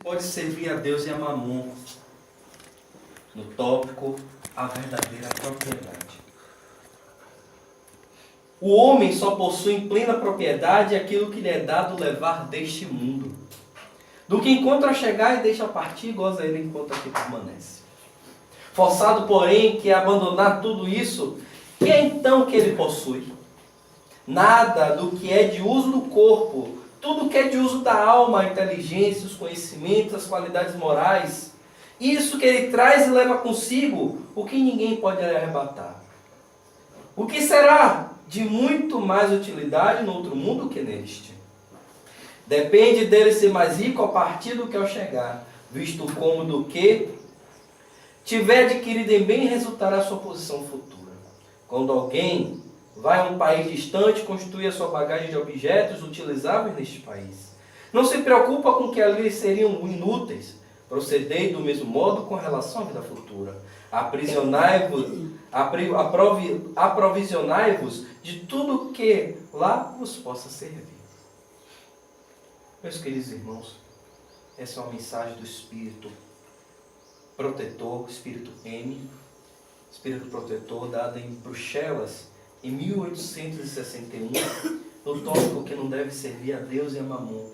Pode servir a Deus e a Mamon. No tópico, a verdadeira propriedade. O homem só possui em plena propriedade aquilo que lhe é dado levar deste mundo. Do que encontra chegar e deixa partir, goza ele enquanto aqui permanece. Forçado, porém, que abandonar tudo isso, que é então que ele possui? Nada do que é de uso do corpo, tudo que é de uso da alma, a inteligência, os conhecimentos, as qualidades morais. Isso que ele traz e leva consigo, o que ninguém pode lhe arrebatar. O que será de muito mais utilidade no outro mundo que neste? Depende dele ser mais rico ao partir do que ao chegar, visto como do que tiver adquirido em bem resultará a sua posição futura. Quando alguém vai a um país distante, constitui a sua bagagem de objetos utilizáveis neste país. Não se preocupa com que ali seriam inúteis. Procedei do mesmo modo com relação à vida futura. Aprovisionai-vos de tudo que lá vos possa servir. Meus queridos irmãos, essa é uma mensagem do Espírito Protetor, Espírito M, Espírito Protetor, dada em Bruxelas, em 1861, no tópico que não deve servir a Deus e a Mamon.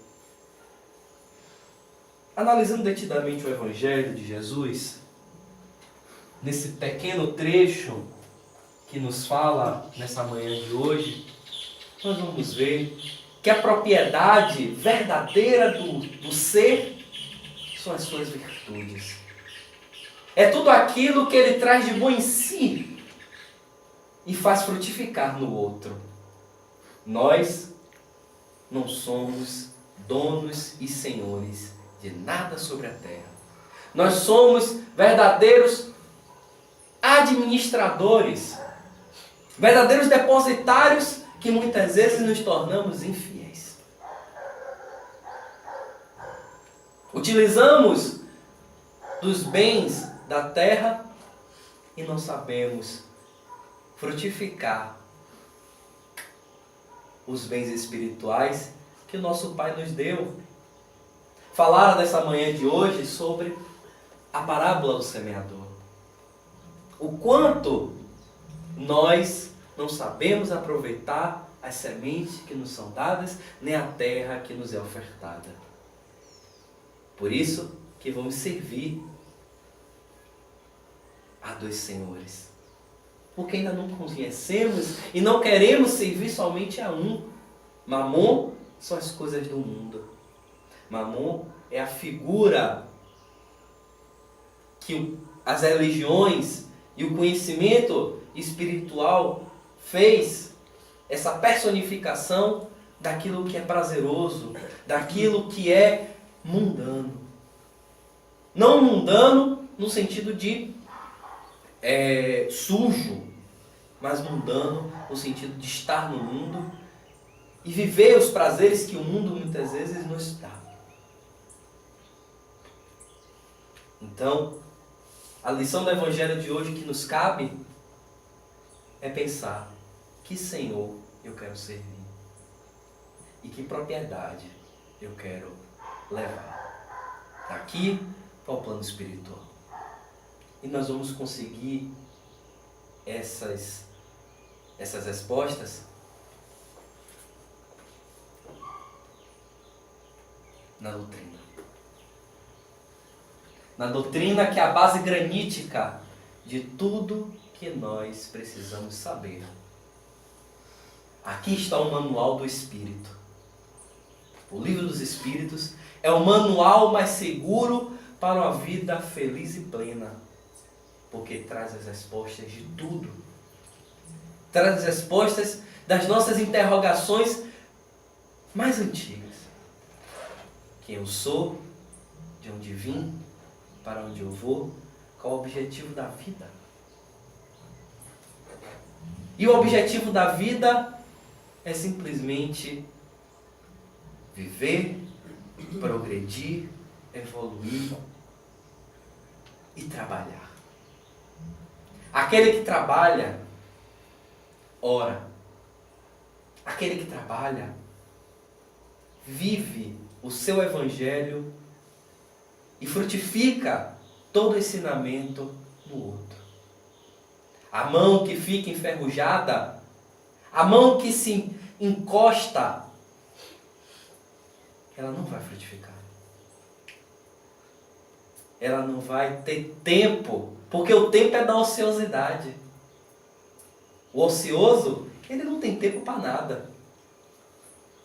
Analisando detidamente o Evangelho de Jesus, nesse pequeno trecho que nos fala nessa manhã de hoje, nós vamos ver que a propriedade verdadeira do ser são as suas virtudes. É tudo aquilo que ele traz de bom em si e faz frutificar no outro. Nós não somos donos e senhores de nada sobre a terra. Nós somos verdadeiros administradores, verdadeiros depositários que muitas vezes nos tornamos infiéis. Utilizamos dos bens da terra e não sabemos frutificar os bens espirituais que o nosso Pai nos deu. Falaram nessa manhã de hoje sobre a parábola do semeador. O quanto nós não sabemos aproveitar as sementes que nos são dadas, nem a terra que nos é ofertada. Por isso que vamos servir a dois senhores. Porque ainda não conhecemos e não queremos servir somente a um. Mamon são as coisas do mundo. Mamon é a figura que as religiões e o conhecimento espiritual fez, essa personificação daquilo que é prazeroso, daquilo que é mundano. Não mundano no sentido de sujo, mas mundano no sentido de estar no mundo e viver os prazeres que o mundo muitas vezes nos dá. Então, a lição do Evangelho de hoje que nos cabe é pensar: que Senhor eu quero servir? E que propriedade eu quero levar? Daqui para o plano espiritual. E nós vamos conseguir essas respostas na doutrina. Na doutrina que é a base granítica de tudo que nós precisamos saber. Aqui está o manual do Espírito. O livro dos Espíritos é o manual mais seguro para uma vida feliz e plena, porque traz as respostas de tudo. Traz as respostas das nossas interrogações mais antigas. Quem eu sou, de onde vim, para onde eu vou, qual o objetivo da vida. E o objetivo da vida é simplesmente viver, progredir, evoluir e trabalhar. Aquele que trabalha, ora. Aquele que trabalha, vive o seu evangelho e frutifica todo ensinamento no outro. A mão que fica enferrujada, a mão que se encosta, ela não vai frutificar. Ela não vai ter tempo, porque o tempo é da ociosidade. O ocioso, ele não tem tempo para nada.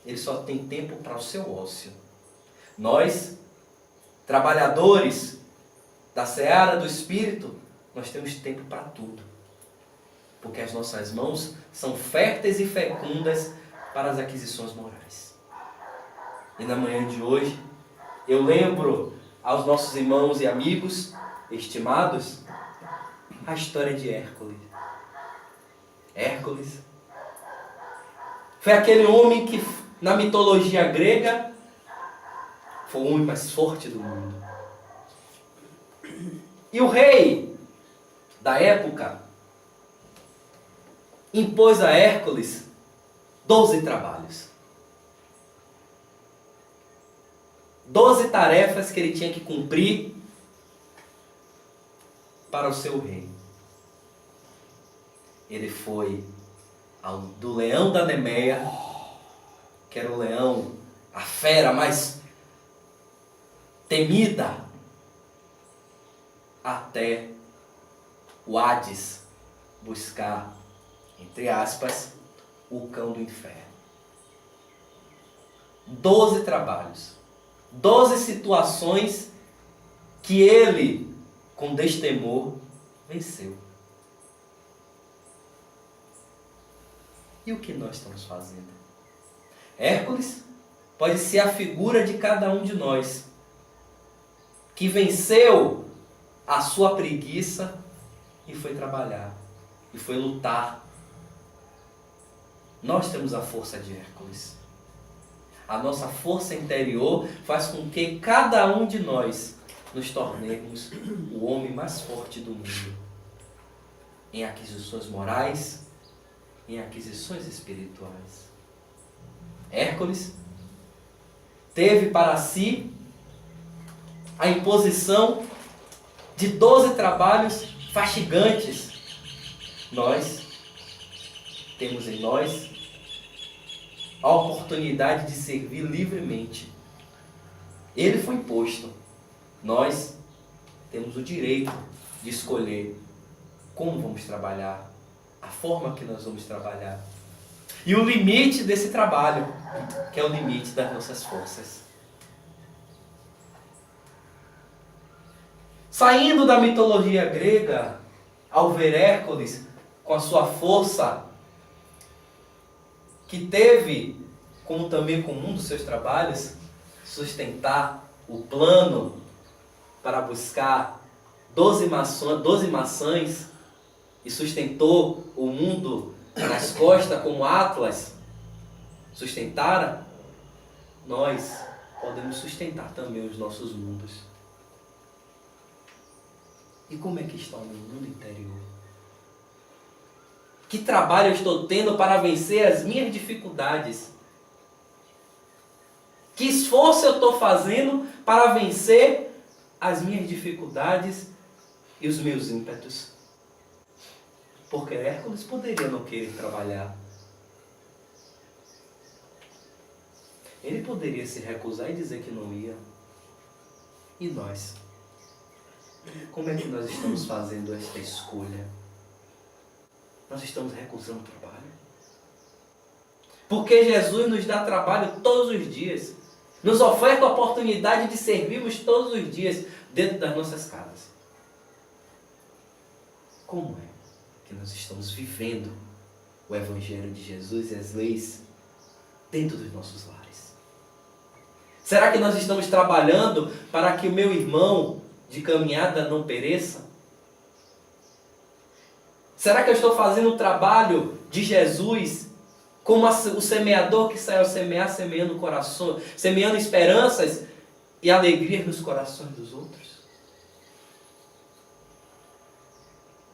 Ele só tem tempo para o seu ócio. Nós, trabalhadores da seara do Espírito, nós temos tempo para tudo. Porque as nossas mãos são férteis e fecundas para as aquisições morais. E na manhã de hoje, eu lembro aos nossos irmãos e amigos estimados a história de Hércules. Hércules foi aquele homem que, na mitologia grega, foi o homem mais forte do mundo. E o rei da época impôs a Hércules 12 trabalhos. 12 tarefas que ele tinha que cumprir para o seu reino. Ele foi do leão da Nemeia, que era o leão, a fera mais temida, até o Hades buscar, entre aspas, o cão do inferno. 12 trabalhos, 12 situações que ele, com destemor, venceu. E o que nós estamos fazendo? Hércules pode ser a figura de cada um de nós, que venceu a sua preguiça e foi trabalhar, e foi lutar. Nós temos a força de Hércules. A nossa força interior faz com que cada um de nós nos tornemos o homem mais forte do mundo, em aquisições morais, em aquisições espirituais. Hércules teve para si a imposição de 12 trabalhos fastigantes. Nós temos em nós a oportunidade de servir livremente. Ele foi imposto. Nós temos o direito de escolher como vamos trabalhar, a forma que nós vamos trabalhar. E o limite desse trabalho, que é o limite das nossas forças. Saindo da mitologia grega, ao ver Hércules com a sua força, que teve, como também com um dos seus trabalhos, sustentar o plano para buscar 12 maçãs e sustentou o mundo nas costas como Atlas sustentara, nós podemos sustentar também os nossos mundos. E como é que está o meu mundo interior? Que trabalho eu estou tendo para vencer as minhas dificuldades? Que esforço eu estou fazendo para vencer as minhas dificuldades e os meus ímpetos? Porque Hércules poderia não querer trabalhar. Ele poderia se recusar e dizer que não ia. E nós? Como é que nós estamos fazendo esta escolha? Nós estamos recusando o trabalho? Porque Jesus nos dá trabalho todos os dias. Nos oferta a oportunidade de servirmos todos os dias dentro das nossas casas. Como é que nós estamos vivendo o Evangelho de Jesus e as leis dentro dos nossos lares? Será que nós estamos trabalhando para que o meu irmão de caminhada não pereça? Será que eu estou fazendo o trabalho de Jesus como o semeador que saiu a semear, semeando coração, semeando esperanças e alegrias nos corações dos outros?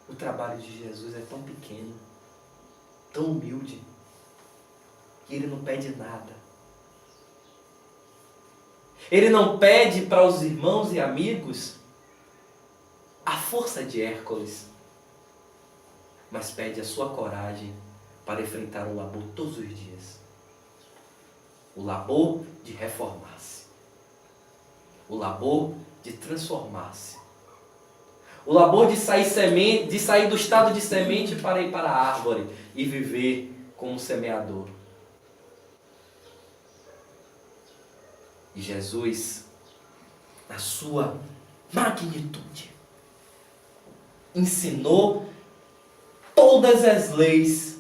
O trabalho de Jesus é tão pequeno, tão humilde, que ele não pede nada. Ele não pede para os irmãos e amigos a força de Hércules, mas pede a sua coragem para enfrentar o labor todos os dias. O labor de reformar-se. O labor de transformar-se. O labor de sair do estado de semente para ir para a árvore e viver como semeador. E Jesus, na sua magnitude, ensinou todas as leis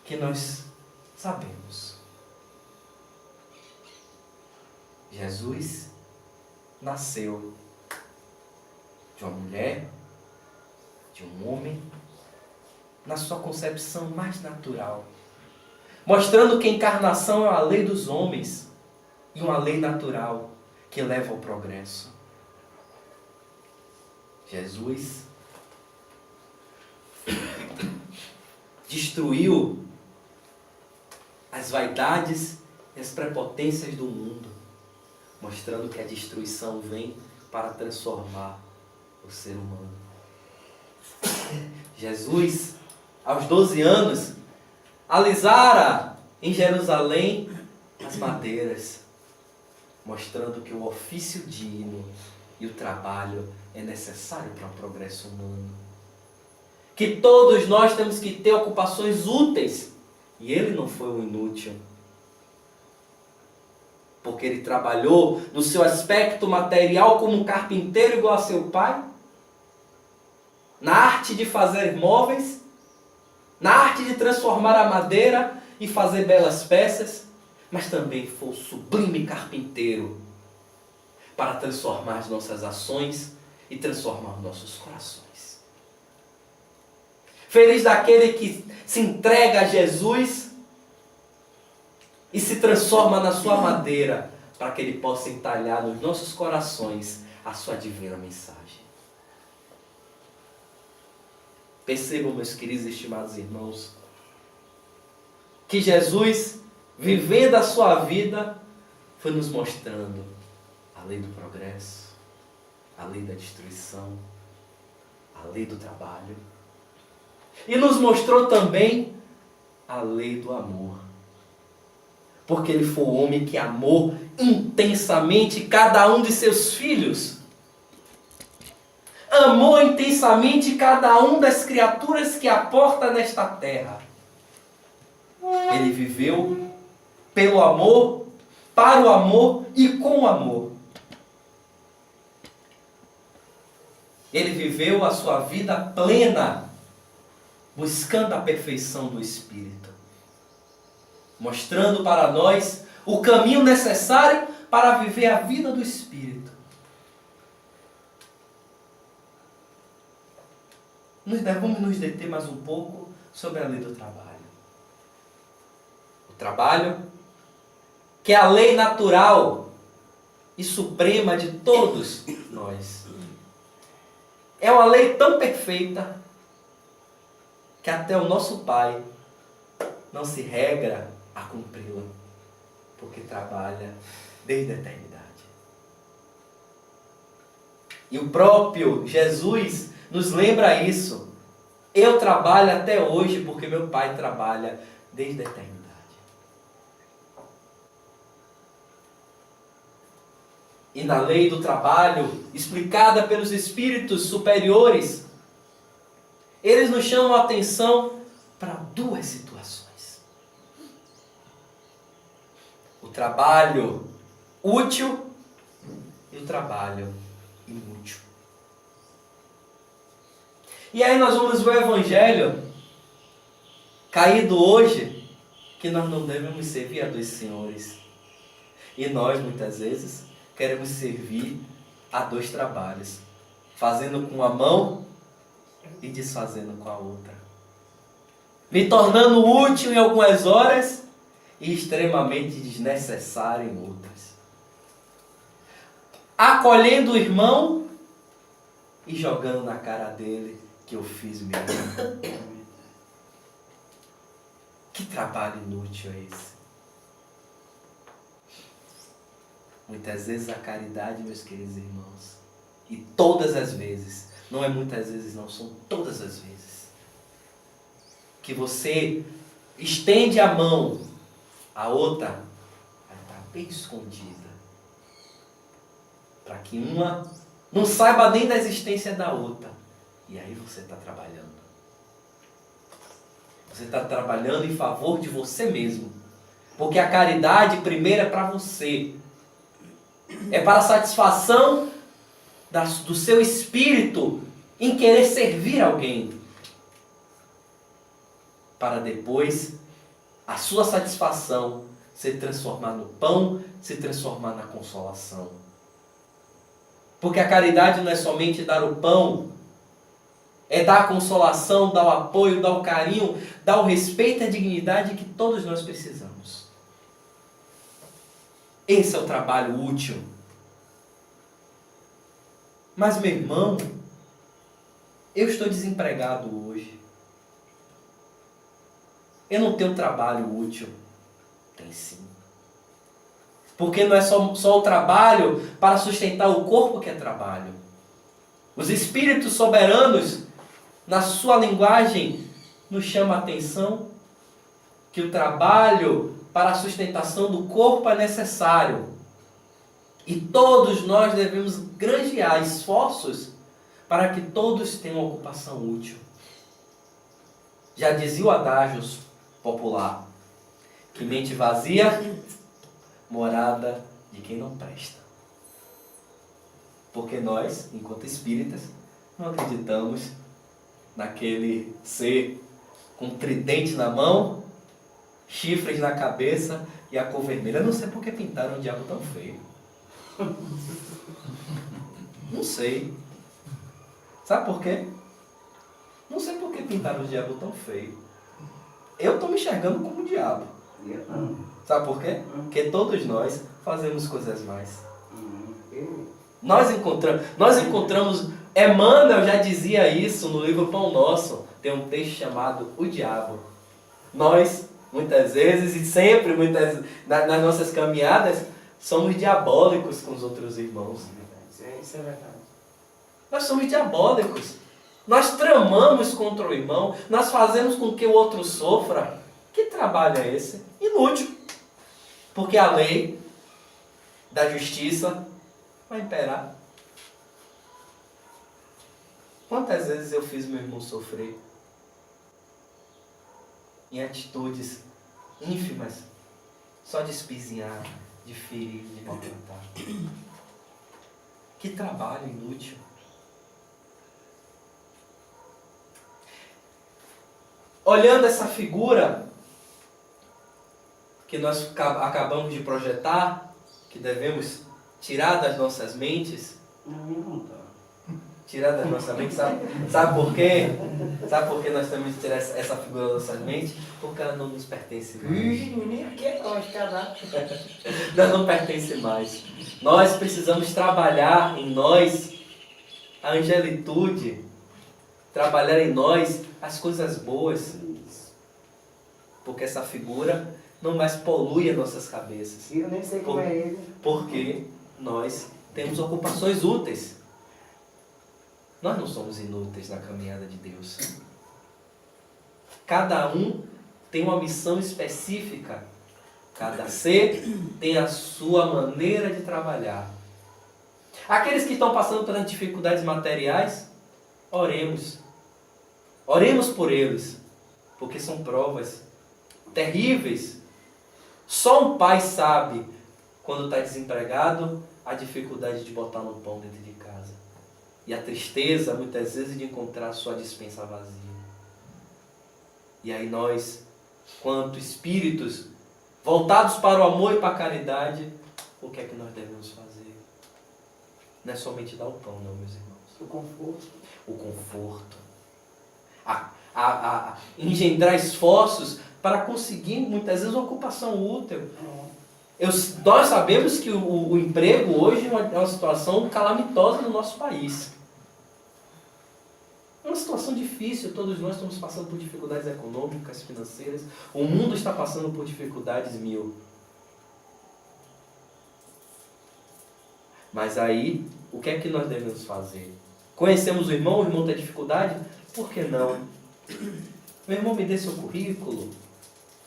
que nós sabemos. Jesus nasceu de uma mulher, de um homem, na sua concepção mais natural, mostrando que a encarnação é a lei dos homens e uma lei natural que leva ao progresso. Jesus destruiu as vaidades e as prepotências do mundo, mostrando que a destruição vem para transformar o ser humano. Jesus, aos 12 anos, alisara em Jerusalém as madeiras, mostrando que o ofício digno e o trabalho é necessário para o progresso humano. Que todos nós temos que ter ocupações úteis. E ele não foi um inútil. Porque ele trabalhou no seu aspecto material como um carpinteiro igual a seu pai. Na arte de fazer móveis. Na arte de transformar a madeira e fazer belas peças. Mas também foi o sublime carpinteiro para transformar as nossas ações e transformar os nossos corações. Feliz daquele que se entrega a Jesus e se transforma na sua madeira para que ele possa entalhar nos nossos corações a sua divina mensagem. Percebam, meus queridos e estimados irmãos, que Jesus, vivendo a sua vida, foi nos mostrando a lei do progresso, a lei da destruição, a lei do trabalho. E nos mostrou também a lei do amor. Porque ele foi o homem que amou intensamente cada um de seus filhos. Amou intensamente cada um das criaturas que aporta nesta terra. Ele viveu pelo amor, para o amor e com o amor. Ele viveu a sua vida plena, buscando a perfeição do Espírito, mostrando para nós o caminho necessário para viver a vida do Espírito. Vamos nos deter mais um pouco sobre a lei do trabalho. O trabalho, que é a lei natural e suprema de todos nós. É uma lei tão perfeita que até o nosso Pai não se regra a cumpri-la, porque trabalha desde a eternidade. E o próprio Jesus nos lembra isso. Eu trabalho até hoje porque meu Pai trabalha desde a eternidade. E na lei do trabalho, explicada pelos espíritos superiores, eles nos chamam a atenção para duas situações. O trabalho útil e o trabalho inútil. E aí nós vamos ver o Evangelho caído hoje, que nós não devemos servir a dois senhores. E nós, muitas vezes, queremos servir a dois trabalhos, fazendo com uma mão e desfazendo com a outra, me tornando útil em algumas horas e extremamente desnecessário em outras, acolhendo o irmão e jogando na cara dele que eu fiz o meu. Que trabalho inútil é esse? Muitas vezes a caridade, meus queridos irmãos, e todas as vezes, não é muitas vezes não, são todas as vezes, que você estende a mão, a outra vai estar bem escondida, para que uma não saiba nem da existência da outra. E aí você está trabalhando. Você está trabalhando em favor de você mesmo. Porque a caridade primeiro é para você. É para a satisfação do seu espírito em querer servir alguém. Para depois a sua satisfação se transformar no pão, se transformar na consolação. Porque a caridade não é somente dar o pão, é dar a consolação, dar o apoio, dar o carinho, dar o respeito e a dignidade que todos nós precisamos. Esse é o trabalho útil. Mas, meu irmão, eu estou desempregado hoje. Eu não tenho trabalho útil. Tem sim. Porque não é só o trabalho para sustentar o corpo que é trabalho. Os espíritos soberanos, na sua linguagem, nos chamam a atenção que o trabalho para a sustentação do corpo é necessário. E todos nós devemos granjear esforços para que todos tenham uma ocupação útil. Já dizia o adágio popular, que mente vazia, morada de quem não presta. Porque nós, enquanto espíritas, não acreditamos naquele ser com tridente na mão, chifres na cabeça e a cor vermelha. Eu não sei por que pintaram o diabo tão feio. Não sei. Sabe por quê? Não sei por que pintaram o diabo tão feio. Eu estou me enxergando como o diabo. Sabe por quê? Porque todos nós fazemos coisas mais. Nós encontramos, Emmanuel já dizia isso no livro Pão Nosso, tem um texto chamado O Diabo. Nós, muitas vezes e sempre, nas nossas caminhadas, somos diabólicos com os outros irmãos. Isso é verdade. Nós somos diabólicos. Nós tramamos contra o irmão, nós fazemos com que o outro sofra. Que trabalho é esse? Inútil. Porque a lei da justiça vai imperar. Quantas vezes eu fiz meu irmão sofrer em atitudes ínfimas, só de espizinhar, de ferir, de maltratar. Que trabalho inútil. Olhando essa figura que nós acabamos de projetar, que devemos tirar das nossas mentes, tirar das nossas mentes, sabe por quê? Sabe por que nós temos que tirar essa figura das nossas mentes? Porque ela não nos pertence mais. Ela não pertence mais. Nós precisamos trabalhar em nós a angelitude, trabalhar em nós as coisas boas, porque essa figura não mais polui as nossas cabeças. Eu nem sei como é ele. Porque nós temos ocupações úteis. Nós não somos inúteis na caminhada de Deus. Cada um tem uma missão específica. Cada ser tem a sua maneira de trabalhar. Aqueles que estão passando pelas dificuldades materiais, oremos. Oremos por eles, porque são provas terríveis. Só um pai sabe, quando está desempregado, a dificuldade de botar no pão dentro de casa. E a tristeza, muitas vezes, de encontrar a sua despensa vazia. E aí nós, quanto espíritos voltados para o amor e para a caridade, o que é que nós devemos fazer? Não é somente dar o pão, não, meus irmãos. O conforto. O conforto. Engendrar esforços para conseguir, muitas vezes, uma ocupação útil. Nós sabemos que o emprego hoje é uma situação calamitosa no nosso país. É uma situação difícil, todos nós estamos passando por dificuldades econômicas, financeiras. O mundo está passando por dificuldades mil. Mas aí, o que é que nós devemos fazer? Conhecemos o irmão tem dificuldade? Por que não? Meu irmão, me dê seu currículo.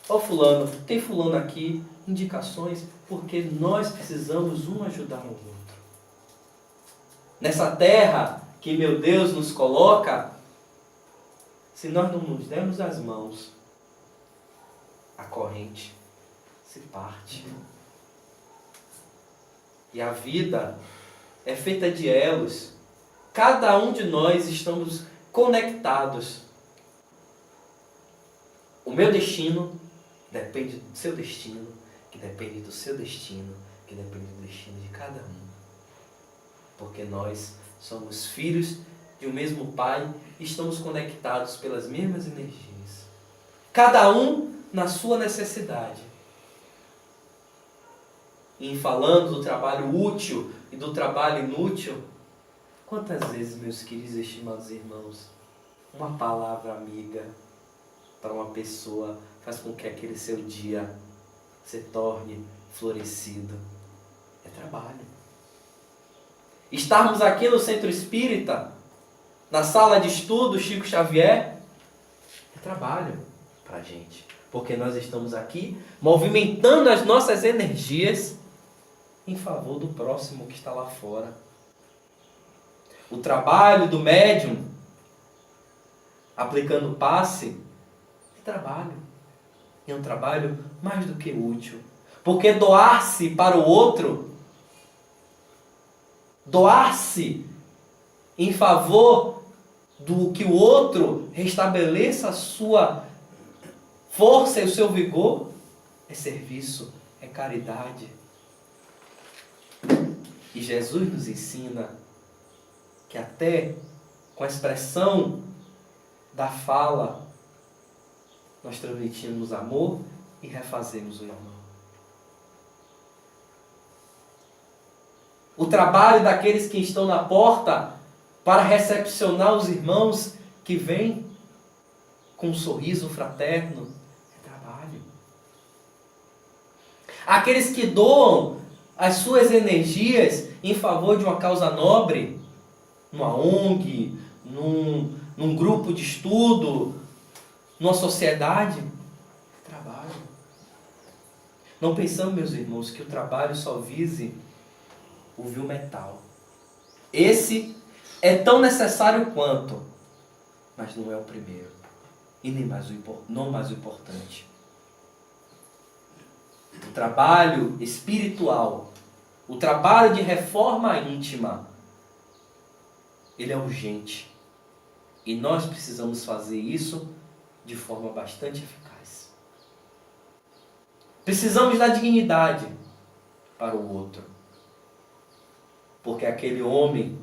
Ó fulano, tem fulano aqui, indicações, porque nós precisamos um ajudar o outro. Nessa terra que meu Deus nos coloca, se nós não nos dermos as mãos, a corrente se parte. E a vida é feita de elos. Cada um de nós estamos conectados. O meu destino depende do seu destino, que depende do seu destino, que depende do destino de cada um. Porque nós somos filhos de um mesmo Pai e estamos conectados pelas mesmas energias. Cada um na sua necessidade. E em falando do trabalho útil e do trabalho inútil, quantas vezes, meus queridos e estimados irmãos, uma palavra amiga para uma pessoa faz com que aquele seu dia se torne florescido. É trabalho. Estarmos aqui no Centro Espírita, na sala de estudo Chico Xavier, é trabalho para a gente. Porque nós estamos aqui movimentando as nossas energias em favor do próximo que está lá fora. O trabalho do médium, aplicando passe, é trabalho. É um trabalho mais do que útil. Porque doar-se para o outro, doar-se em favor do que o outro restabeleça a sua força e o seu vigor, é serviço, é caridade. E Jesus nos ensina que até com a expressão da fala, nós transmitimos amor e refazemos o irmão. O trabalho daqueles que estão na porta para recepcionar os irmãos que vêm com um sorriso fraterno é trabalho. Aqueles que doam as suas energias em favor de uma causa nobre, numa ONG, num grupo de estudo, numa sociedade, é trabalho. Não pensamos, meus irmãos, que o trabalho só vise o vil metal. Esse é tão necessário quanto, mas não é o primeiro e nem não mais o importante. O trabalho espiritual, o trabalho de reforma íntima, ele é urgente. E nós precisamos fazer isso de forma bastante eficaz. Precisamos dar dignidade para o outro. Porque aquele homem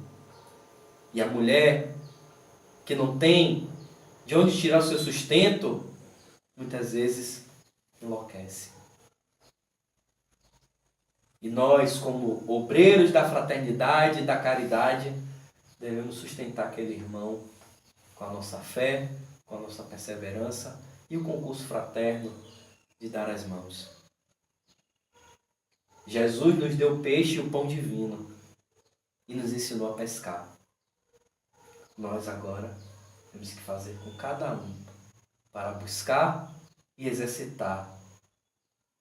e a mulher que não tem de onde tirar o seu sustento, muitas vezes enlouquece. E nós, como obreiros da fraternidade e da caridade, devemos sustentar aquele irmão com a nossa fé, com a nossa perseverança e o concurso fraterno de dar as mãos. Jesus nos deu o peixe e o pão divino e nos ensinou a pescar. Nós agora temos que fazer com cada um para buscar e exercitar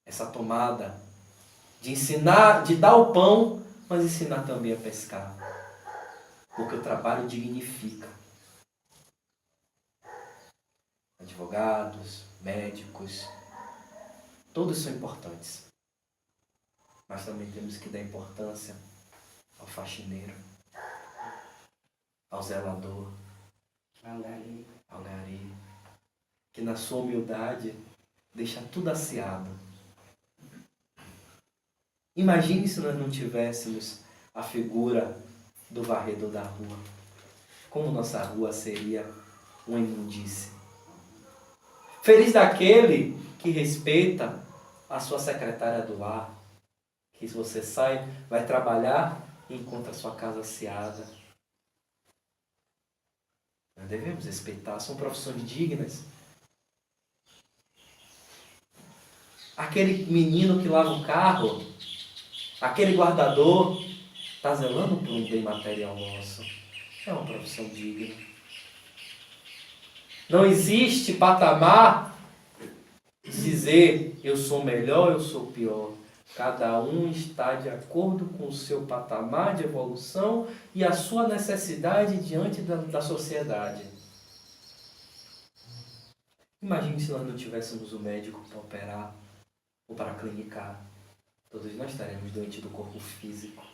essa tomada de ensinar, de dar o pão, mas ensinar também a pescar. Porque o trabalho dignifica. Advogados, médicos, todos são importantes. Mas também temos que dar importância ao faxineiro, ao zelador, ao gari, que na sua humildade deixa tudo asseado. Imagine se nós não tivéssemos a figura do varredor da rua. Como nossa rua seria uma imundície. Feliz daquele que respeita a sua secretária do lar, que se você sai, vai trabalhar e encontra a sua casa asseada. Nós devemos respeitar, são profissões dignas. Aquele menino que lava o carro, aquele guardador, Está zelando por um bem material nosso. É uma profissão digna. Não existe patamar de dizer eu sou melhor, eu sou pior. Cada um está de acordo com o seu patamar de evolução e a sua necessidade diante da sociedade. Imagine se nós não tivéssemos o médico para operar ou para clinicar. Todos nós estaremos doentes do corpo físico.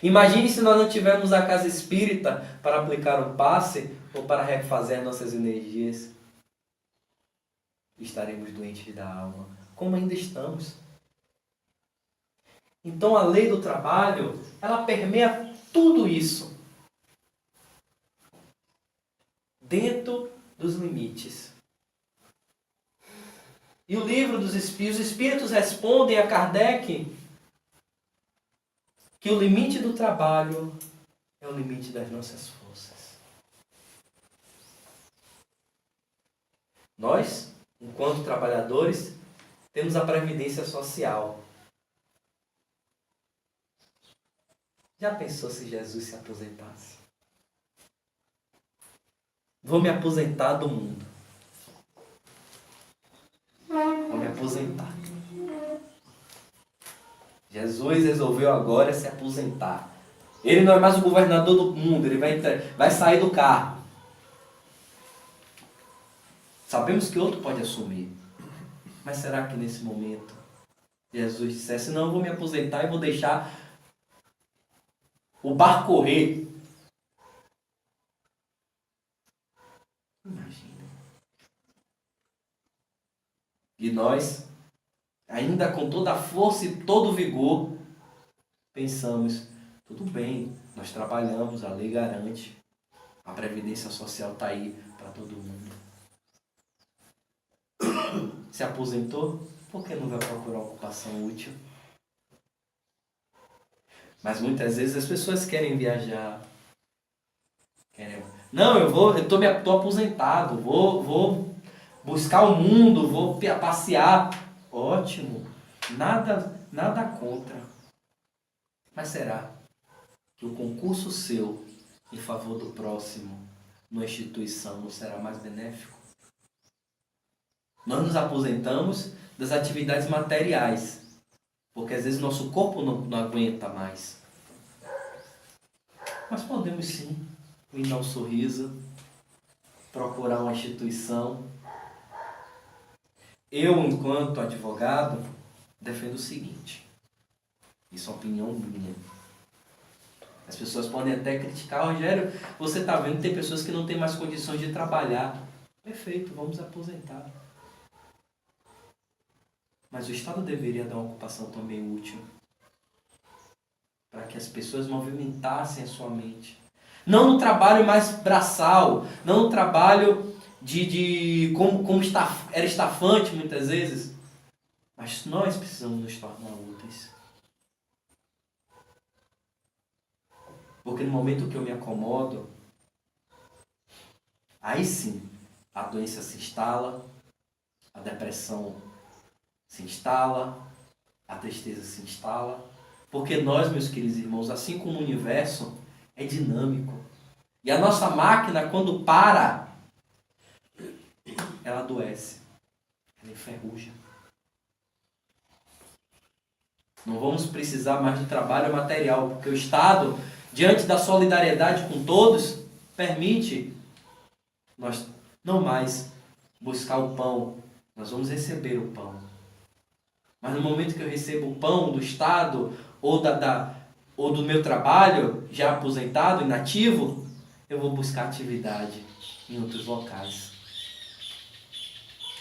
Imagine se nós não tivermos a casa espírita para aplicar um passe ou para refazer nossas energias. Estaremos doentes da alma, como ainda estamos. Então a lei do trabalho, ela permeia tudo isso. Dentro dos limites. E o livro dos Espíritos, os Espíritos respondem a Kardec que o limite do trabalho é o limite das nossas forças. Nós, enquanto trabalhadores, temos a previdência social. Já pensou se Jesus se aposentasse? Vou me aposentar do mundo. Vou me aposentar. Jesus resolveu agora se aposentar. Ele não é mais o governador do mundo, ele vai sair do carro. Sabemos que outro pode assumir. Mas será que nesse momento Jesus dissesse, não, eu vou me aposentar e vou deixar o barco correr? Imagina. E nós, ainda com toda a força e todo o vigor, pensamos, tudo bem, nós trabalhamos, a lei garante, a previdência social está aí para todo mundo. Se aposentou, por que não vai procurar uma ocupação útil? Mas muitas vezes as pessoas querem viajar. Não, eu estou aposentado, vou buscar o mundo, vou passear. Ótimo, nada contra. Mas será que o concurso seu em favor do próximo numa instituição não será mais benéfico? Nós nos aposentamos das atividades materiais, porque às vezes nosso corpo não aguenta mais. Mas podemos sim ir dar um sorriso, procurar uma instituição. Eu, enquanto advogado, defendo o seguinte. Isso é uma opinião minha. As pessoas podem até criticar, Rogério, você está vendo que tem pessoas que não têm mais condições de trabalhar. Perfeito, vamos aposentar. Mas o Estado deveria dar uma ocupação também útil. Para que as pessoas movimentassem a sua mente. Não no trabalho mais braçal, não no trabalho como era estafante muitas vezes. Mas nós precisamos nos tornar úteis. Porque no momento que eu me acomodo, aí sim, a doença se instala, a depressão se instala, a tristeza se instala. Porque nós, meus queridos irmãos, assim como o universo, é dinâmico. E a nossa máquina, quando para, ela adoece, ela enferruja. Não vamos precisar mais de trabalho material, porque o Estado, diante da solidariedade com todos, permite nós não mais buscar o pão, nós vamos receber o pão. Mas no momento que eu recebo o pão do Estado ou do meu trabalho, já aposentado, inativo, eu vou buscar atividade em outros locais.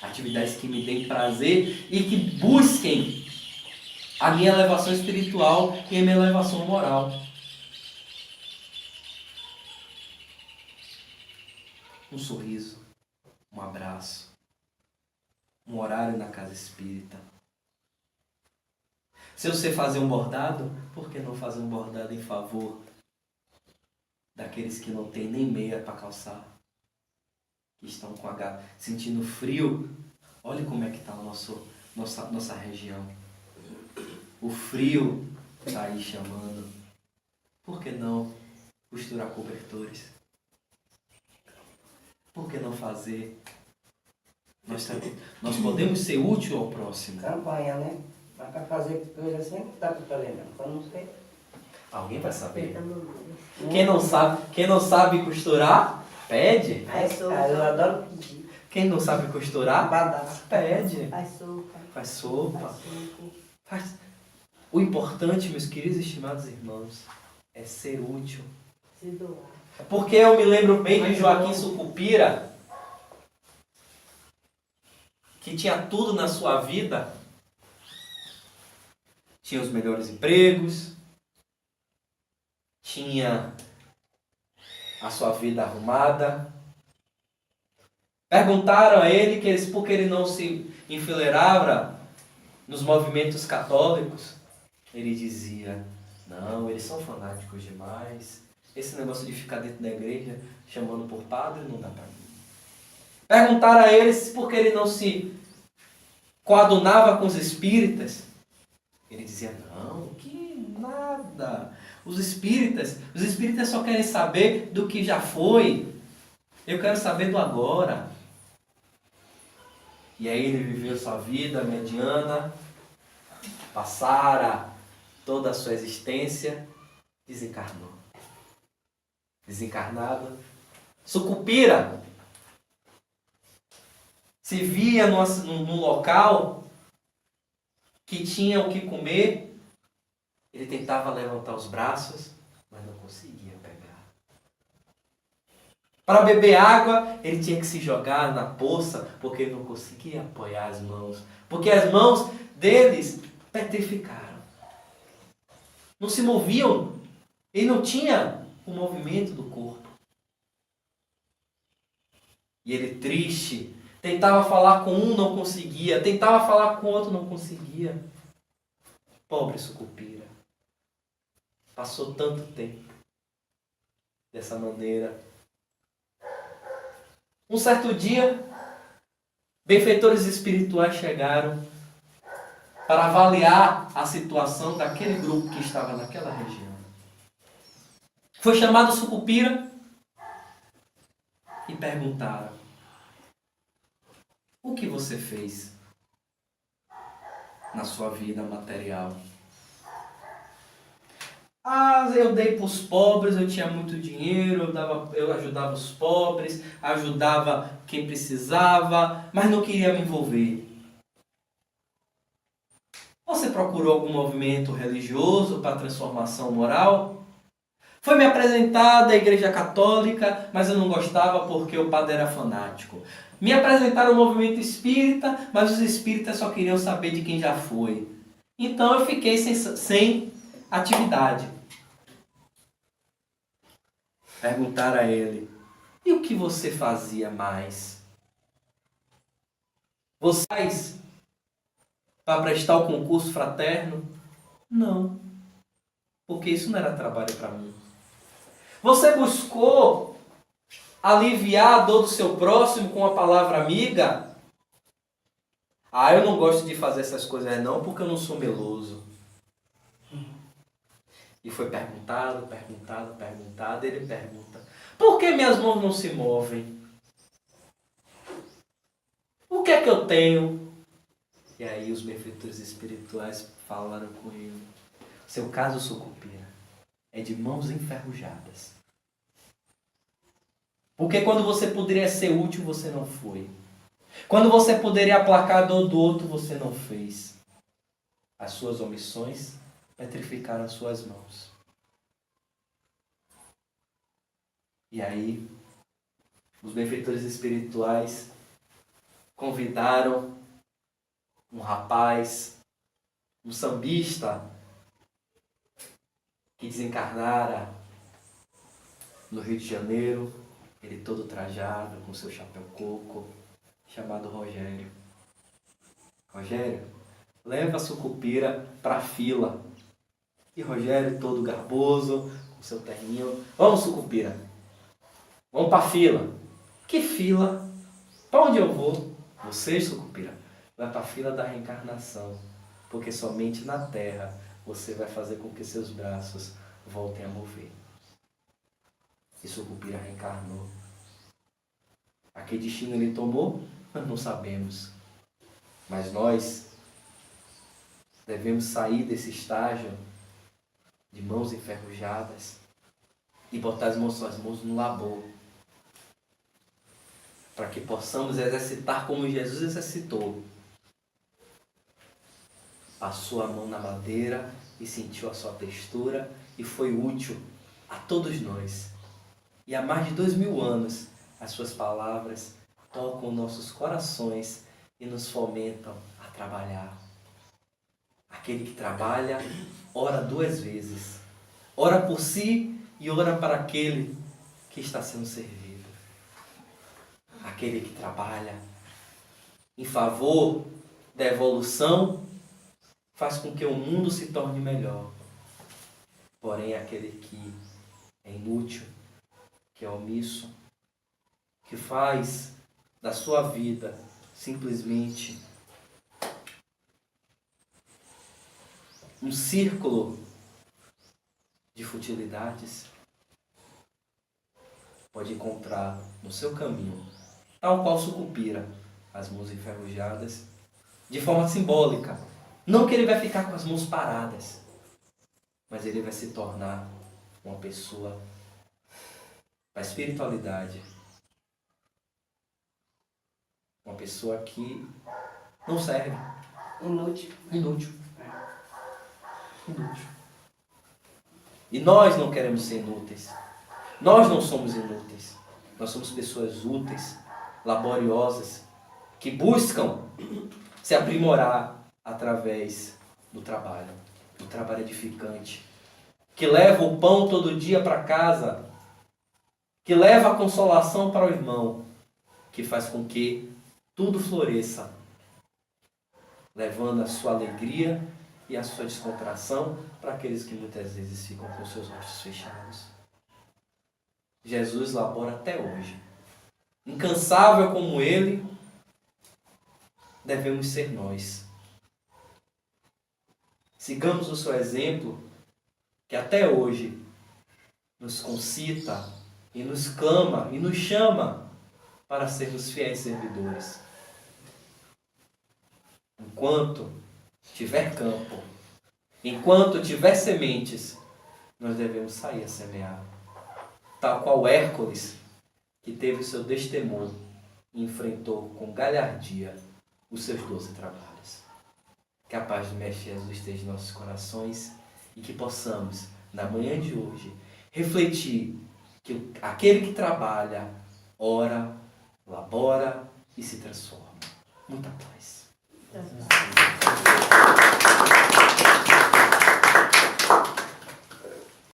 Atividades que me deem prazer e que busquem a minha elevação espiritual e a minha elevação moral. Um sorriso, um abraço, um horário na casa espírita. Se eu sei fazer um bordado, por que não fazer um bordado em favor daqueles que não têm nem meia para calçar? Que estão sentindo frio. Olha como é que está nossa região. O frio está aí chamando. Por que não costurar cobertores? Por que não fazer? Nós podemos ser útil ao próximo. Campanha, né? Mas para fazer coisa sempre dá para fazer, não. Para não ser. Alguém vai saber. Tenta no mundo. Quem não sabe costurar, pede. Eu adoro pedir. Quem não sabe costurar, Badar. pede. Faz sopa. Faz sopa. Faz suco. Faz. O importante, meus queridos e estimados irmãos, é ser útil. Se doar. Porque eu me lembro bem de Joaquim Sucupira, que tinha tudo na sua vida. Tinha os melhores empregos, tinha a sua vida arrumada. Perguntaram a ele por que ele não se enfileirava nos movimentos católicos. Ele dizia, não, eles são fanáticos demais. Esse negócio de ficar dentro da igreja chamando por padre não dá para mim. Perguntaram a ele por que ele não se coadunava com os espíritas. Ele dizia, não, que nada. Os espíritas só querem saber do que já foi. Eu quero saber do agora. E aí ele viveu sua vida mediana, passara toda a sua existência, desencarnou. Desencarnado. Sucupira se via num local que tinha o que comer, ele tentava levantar os braços, mas não conseguia pegar. Para beber água, ele tinha que se jogar na poça, porque ele não conseguia apoiar as mãos. Porque as mãos deles petrificaram. Não se moviam. Ele não tinha o movimento do corpo. E ele triste, tentava falar com um, não conseguia. Tentava falar com outro, não conseguia. Pobre Sucupira. Passou tanto tempo dessa maneira. Um certo dia, benfeitores espirituais chegaram para avaliar a situação daquele grupo que estava naquela região. Foi chamado Sucupira e perguntaram, o que você fez na sua vida material? Eu dei para os pobres, eu tinha muito dinheiro, eu ajudava os pobres, ajudava quem precisava, mas não queria me envolver. Você procurou algum movimento religioso para transformação moral? Foi me apresentada a Igreja Católica, mas eu não gostava porque o padre era fanático. Me apresentaram o movimento espírita, mas os espíritas só queriam saber de quem já foi. Então eu fiquei sem atividade. Perguntaram a ele, e o que você fazia mais? Você faz para prestar o concurso fraterno? Não, porque isso não era trabalho para mim. Você buscou aliviar a dor do seu próximo com a palavra amiga? Eu não gosto de fazer essas coisas não, porque eu não sou meloso. E foi perguntado, ele pergunta, por que minhas mãos não se movem? O que é que eu tenho? E aí os benfeitores espirituais falaram com ele, seu caso, Sucupira, é de mãos enferrujadas. Porque quando você poderia ser útil, você não foi. Quando você poderia aplacar a dor do outro, você não fez. As suas omissões petrificaram as suas mãos. E aí, os benfeitores espirituais convidaram um rapaz, um sambista, que desencarnara no Rio de Janeiro, ele todo trajado, com seu chapéu coco, chamado Rogério. Rogério, leva a Sucupira para a fila. E Rogério, todo garboso, com seu terninho, vamos, Sucupira, vamos para a fila. Que fila? Para onde eu vou? Você, Sucupira, vai para a fila da reencarnação, porque somente na Terra você vai fazer com que seus braços voltem a mover. E Sucupira reencarnou. A que destino ele tomou? Nós não sabemos. Mas nós devemos sair desse estágio de mãos enferrujadas e botar as nossas mãos no labor, para que possamos exercitar como Jesus exercitou. Passou a mão na madeira e sentiu a sua textura e foi útil a todos nós. E há mais de 2000 anos, as suas palavras tocam nossos corações e nos fomentam a trabalhar. Aquele que trabalha, ora 2 vezes. Ora por si e ora para aquele que está sendo servido. Aquele que trabalha em favor da evolução faz com que o mundo se torne melhor. Porém, aquele que é inútil, que é omisso, que faz da sua vida simplesmente um círculo de futilidades, pode encontrar no seu caminho, tal qual Sucupira, as mãos enferrujadas, de forma simbólica. Não que ele vai ficar com as mãos paradas, mas ele vai se tornar uma pessoa da espiritualidade, uma pessoa que não serve. Inútil. Inútil. Inútil. E nós não queremos ser inúteis. Nós não somos inúteis. Nós somos pessoas úteis, laboriosas, que buscam se aprimorar através do trabalho edificante, que leva o pão todo dia para casa, que leva a consolação para o irmão, que faz com que tudo floresça, levando a sua alegria e a sua descontração para aqueles que muitas vezes ficam com seus rostos fechados. Jesus labora até hoje. Incansável como ele, devemos ser nós. Sigamos o seu exemplo, que até hoje nos concita e nos clama e nos chama para sermos fiéis servidores. Enquanto tiver campo, enquanto tiver sementes, nós devemos sair a semear. Tal qual Hércules, que teve o seu destemor e enfrentou com galhardia os seus 12 trabalhos. Que a paz do Mestre Jesus esteja em nossos corações e que possamos, na manhã de hoje, refletir que aquele que trabalha, ora, labora e se transforma. Muita paz.